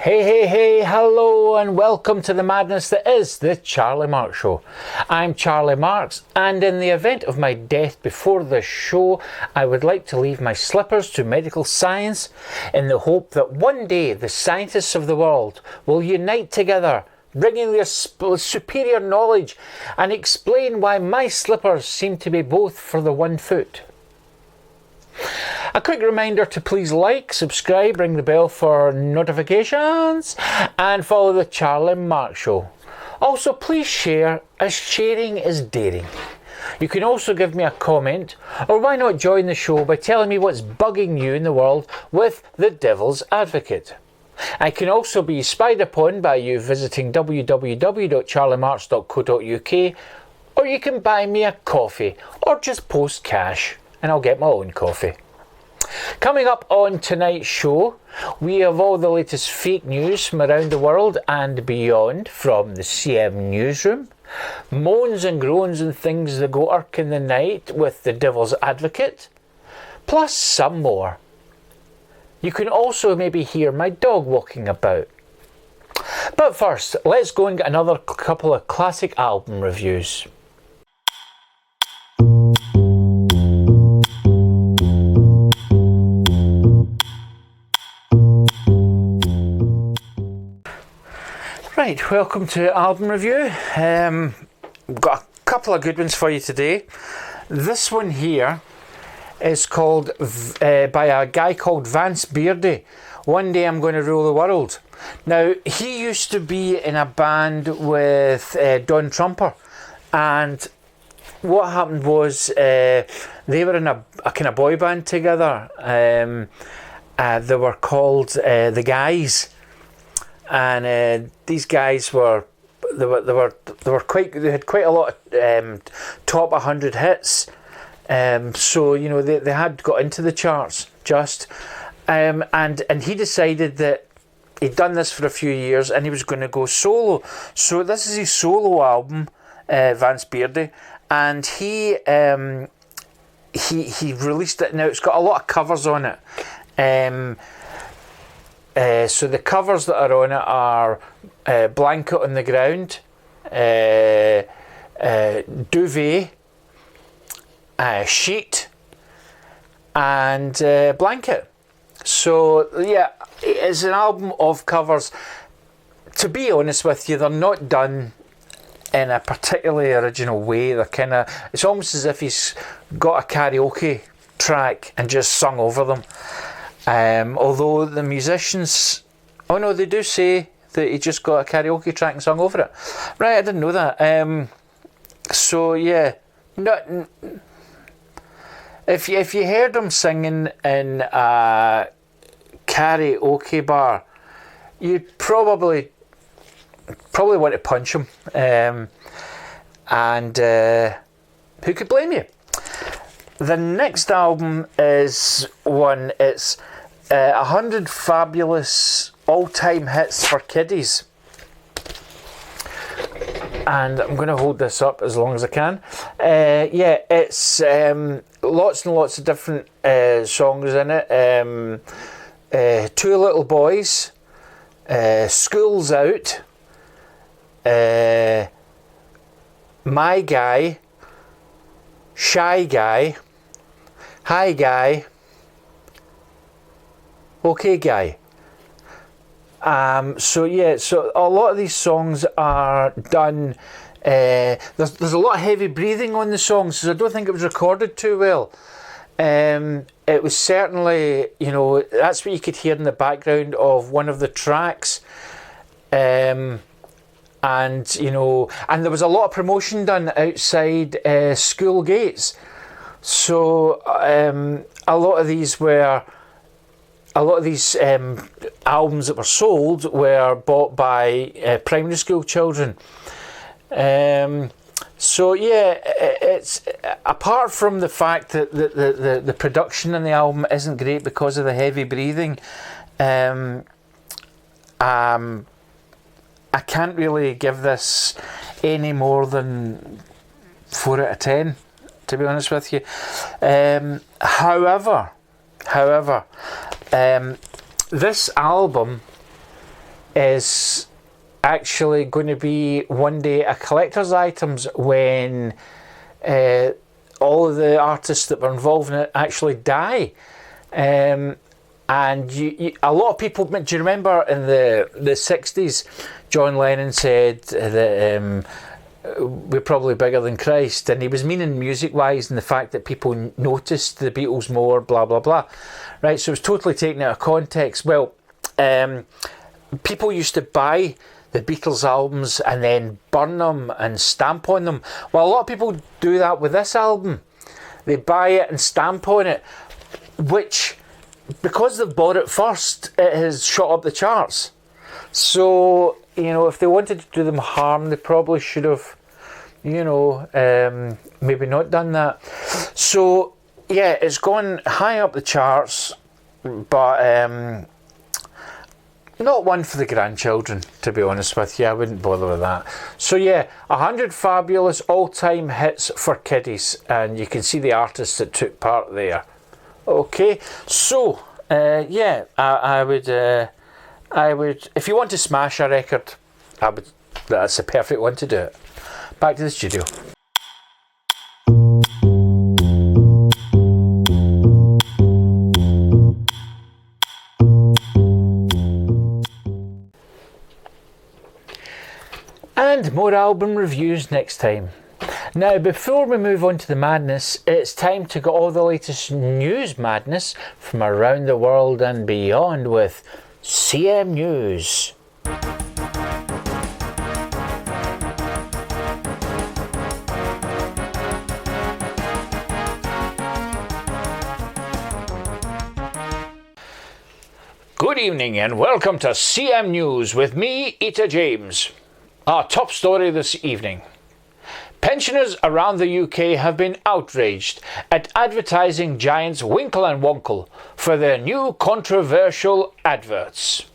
Hey, hello and welcome to the madness that is the Charlie Marx Show. I'm Charlie Marx, and in the event of my death before the show, I would like to leave my slippers to medical science in the hope that one day the scientists of the world will unite together, bringing their superior knowledge and explain why my slippers seem to be both for the one foot. A quick reminder to please like, subscribe, ring the bell for notifications, and follow the Charlie Marx Show. Also, please share, as sharing is daring. You can also give me a comment, or why not join the show by telling me what's bugging you in the world with the Devil's Advocate. I can also be spied upon by you visiting www.charliemarx.co.uk, or you can buy me a coffee, or just post cash, and I'll get my own coffee. Coming up on tonight's show, we have all the latest fake news from around the world and beyond from the CM Newsroom, moans and groans and things that go irk in the night with the Devil's Advocate, plus some more. You can also maybe hear my dog walking about. But first, let's go and get another couple of classic album reviews. Right, welcome to album review. We've got a couple of good ones for you today. This one here is called by a guy called Vance Beardy. One Day I'm Going to Rule the World. Now, he used to be in a band with Don Trumper, and what happened was they were in a kind of boy band together. They were called The Guys. And these guys were they had quite a lot of top 100 hits. So you know they had got into the charts just, and he decided that he'd done this for a few years and he was going to go solo. So this is his solo album, Vance Beardy, and he released it. Now it's got a lot of covers on it. So the covers that are on it are Blanket on the Ground, Duvet, Sheet, and Blanket. So yeah, it's an album of covers. To be honest with you, they're not done in a particularly original way. They're it's almost as if he's got a karaoke track and just sung over them. Although the musicians, they do say that he just got a karaoke track and sung over it. Right, I didn't know that. So yeah, if you heard him singing in a karaoke bar, you'd probably want to punch him. And who could blame you? The next album is one. It's 100 fabulous all-time hits for kiddies, and I'm going to hold this up as long as I can. It's lots and lots of different songs in it. Two Little Boys, School's Out, My Guy, Shy Guy, Hi Guy, Okay Guy. So a lot of these songs are done. There's a lot of heavy breathing on the songs, so I don't think it was recorded too well. It was certainly, that's what you could hear in the background of one of the tracks. And there was a lot of promotion done outside school gates. So a lot of these albums that were sold were bought by primary school children. It's apart from the fact that the production in the album isn't great because of the heavy breathing. I can't really give this any more than 4 out of 10, to be honest with you. However, this album is actually going to be one day a collector's items when all of the artists that were involved in it actually die. And a lot of people, do you remember in the 60s, John Lennon said that we're probably bigger than Christ, and he was meaning music-wise and the fact that people noticed the Beatles more, blah, blah, blah. Right, so it was totally taken out of context. Well, people used to buy the Beatles albums and then burn them and stamp on them. Well, a lot of people do that with this album. They buy it and stamp on it, which, because they've bought it first, it has shot up the charts. So, if they wanted to do them harm, they probably should have, maybe not done that. So, yeah, it's gone high up the charts, but not one for the grandchildren, to be honest with you. I wouldn't bother with that. So, yeah, 100 fabulous all-time hits for kiddies, and you can see the artists that took part there. Okay, so, I would, if you want to smash a record, that's the perfect one to do it. Back to the studio. And more album reviews next time. Now, before we move on to the madness, it's time to get all the latest news madness from around the world and beyond with CM News. Good evening and welcome to CM News with me, Etta James. Our top story this evening. Pensioners around the UK have been outraged at advertising giants Winkle and Wonkle for their new controversial adverts.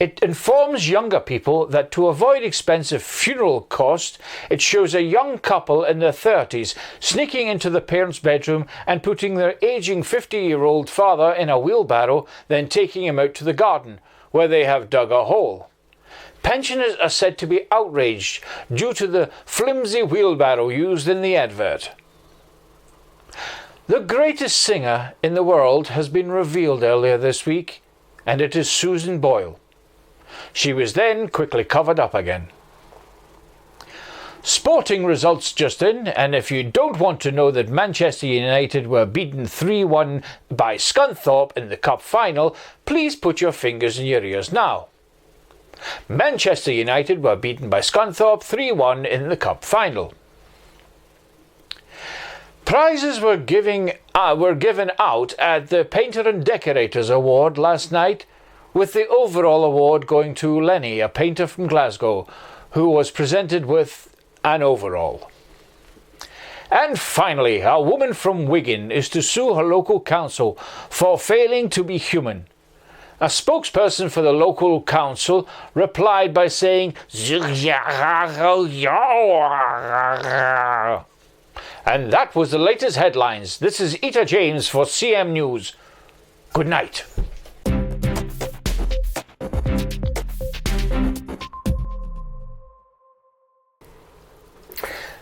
It informs younger people that to avoid expensive funeral costs, it shows a young couple in their 30s sneaking into the parents' bedroom and putting their aging 50-year-old father in a wheelbarrow, then taking him out to the garden, where they have dug a hole. Pensioners are said to be outraged due to the flimsy wheelbarrow used in the advert. The greatest singer in the world has been revealed earlier this week, and it is Susan Boyle. She was then quickly covered up again. Sporting results just in, and if you don't want to know that Manchester United were beaten 3-1 by Scunthorpe in the cup final, please put your fingers in your ears now. Manchester United were beaten by Scunthorpe 3-1 in the cup final. Prizes were given out at the Painter and Decorators Award last night, with the overall award going to Lenny, a painter from Glasgow, who was presented with an overall. And finally, a woman from Wigan is to sue her local council for failing to be human. A spokesperson for the local council replied by saying, and that was the latest headlines. This is Etta James for CM News. Good night.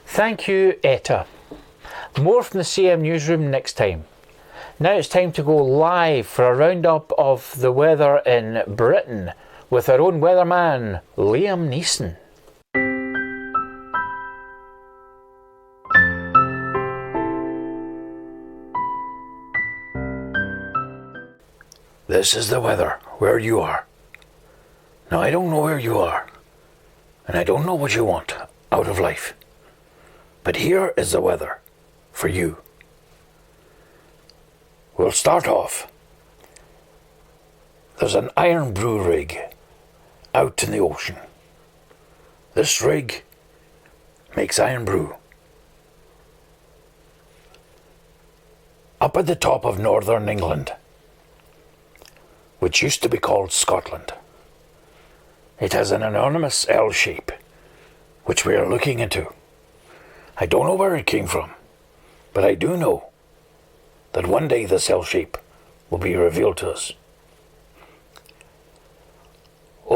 Thank you, Etta. More from the CM Newsroom next time. Now it's time to go live for a roundup of the weather in Britain with our own weatherman, Liam Neesom. This is the weather where you are. Now I don't know where you are, and I don't know what you want out of life. But here is the weather for you. We'll start off. There's an iron brew rig out in the ocean. This rig makes iron brew. Up at the top of northern England, which used to be called Scotland, it has an enormous L shape, which we are looking into. I don't know where it came from, but I do know that one day this L shape will be revealed to us.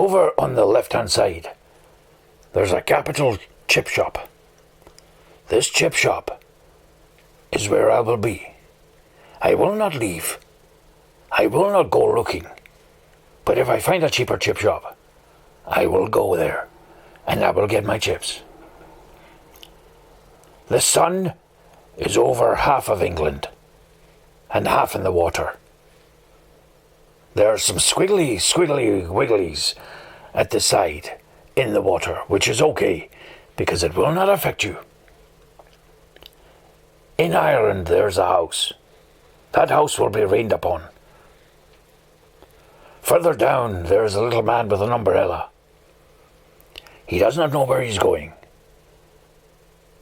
over on the left-hand side, there's a capital chip shop. This chip shop is where I will be. I will not leave. I will not go looking. But if I find a cheaper chip shop, I will go there and I will get my chips. The sun is over half of England and half in the water. There are some squiggly wigglies at the side in the water, which is okay because it will not affect you. In Ireland, there's a house. That house will be rained upon. Further down, there is a little man with an umbrella. He does not know where he's going,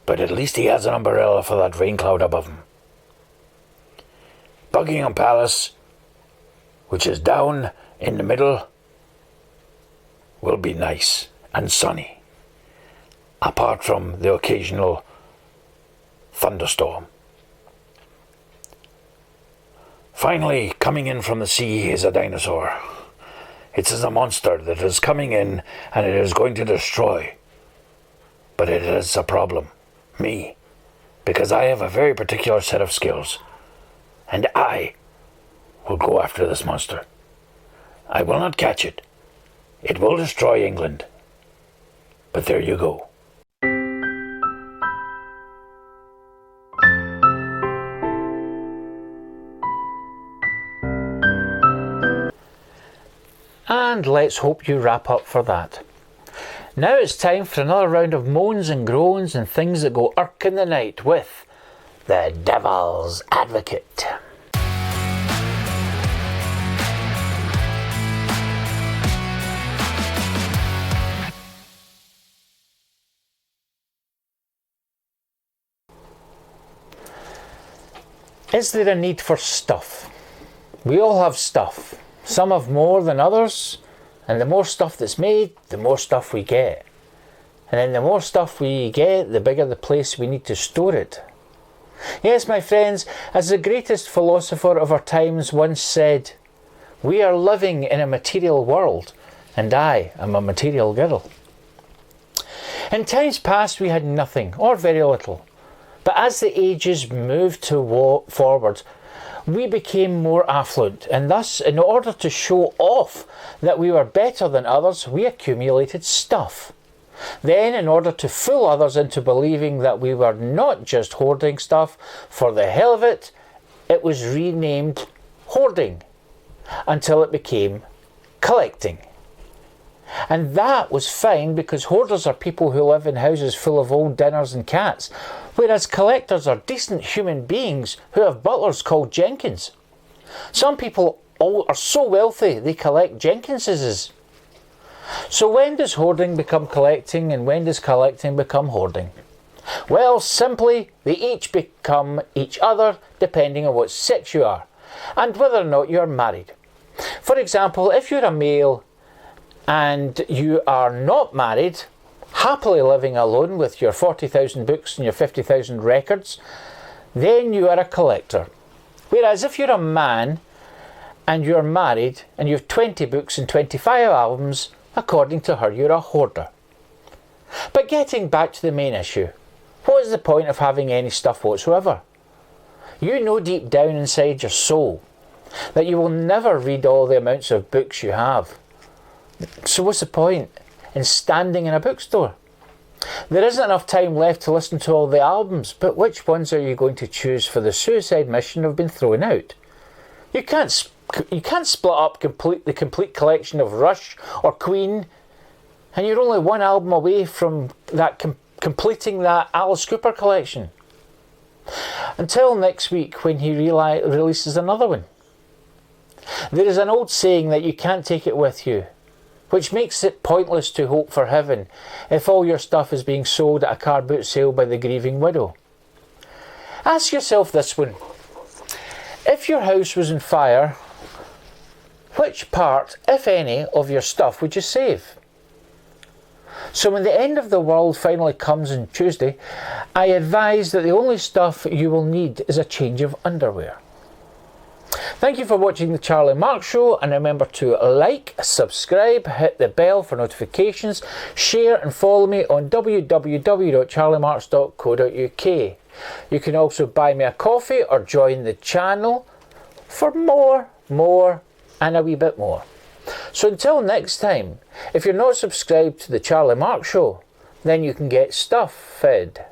but at least he has an umbrella for that rain cloud above him. Buckingham Palace, which is down in the middle, will be nice and sunny, apart from the occasional thunderstorm. Finally, coming in from the sea is a dinosaur. It is a monster that is coming in and it is going to destroy. But it is a problem. Me. Because I have a very particular set of skills. And I will go after this monster. I will not catch it. It will destroy England. But there you go. And let's hope you wrap up for that. Now it's time for another round of moans and groans and things that go irk in the night with the Devil's Advocate. Is there a need for stuff? We all have stuff. Some have more than others, and the more stuff that's made, the more stuff we get. And then the more stuff we get, the bigger the place we need to store it. Yes, my friends, as the greatest philosopher of our times once said, we are living in a material world, and I am a material girl. In times past we had nothing, or very little. But as the ages moved forward, we became more affluent, and thus, in order to show off that we were better than others, we accumulated stuff. Then, in order to fool others into believing that we were not just hoarding stuff for the hell of it, it was renamed hoarding, until it became collecting. And that was fine because hoarders are people who live in houses full of old dinners and cats, whereas collectors are decent human beings who have butlers called Jenkins. Some people are so wealthy they collect Jenkinses. So when does hoarding become collecting and when does collecting become hoarding? Well, simply, they each become each other depending on what sex you are and whether or not you are married. For example, if you're a male and you are not married, happily living alone with your 40,000 books and your 50,000 records, then you are a collector. Whereas if you're a man and you're married and you have 20 books and 25 albums, according to her, you're a hoarder. But getting back to the main issue, what is the point of having any stuff whatsoever? You know deep down inside your soul that you will never read all the amounts of books you have. So what's the point in standing in a bookstore? There isn't enough time left to listen to all the albums, but which ones are you going to choose for the suicide mission have been thrown out? You can't split up the complete collection of Rush or Queen, and you're only one album away from that completing that Alice Cooper collection. Until next week when he releases another one. There is an old saying that you can't take it with you, which makes it pointless to hope for heaven if all your stuff is being sold at a car boot sale by the grieving widow. Ask yourself this one. If your house was on fire, which part, if any, of your stuff would you save? So when the end of the world finally comes on Tuesday, I advise that the only stuff you will need is a change of underwear. Thank you for watching the Charlie Marx Show, and remember to like, subscribe, hit the bell for notifications, share and follow me on www.charliemarx.co.uk. You can also buy me a coffee or join the channel for more, and a wee bit more. So until next time, if you're not subscribed to the Charlie Marx Show, then you can get stuff fed.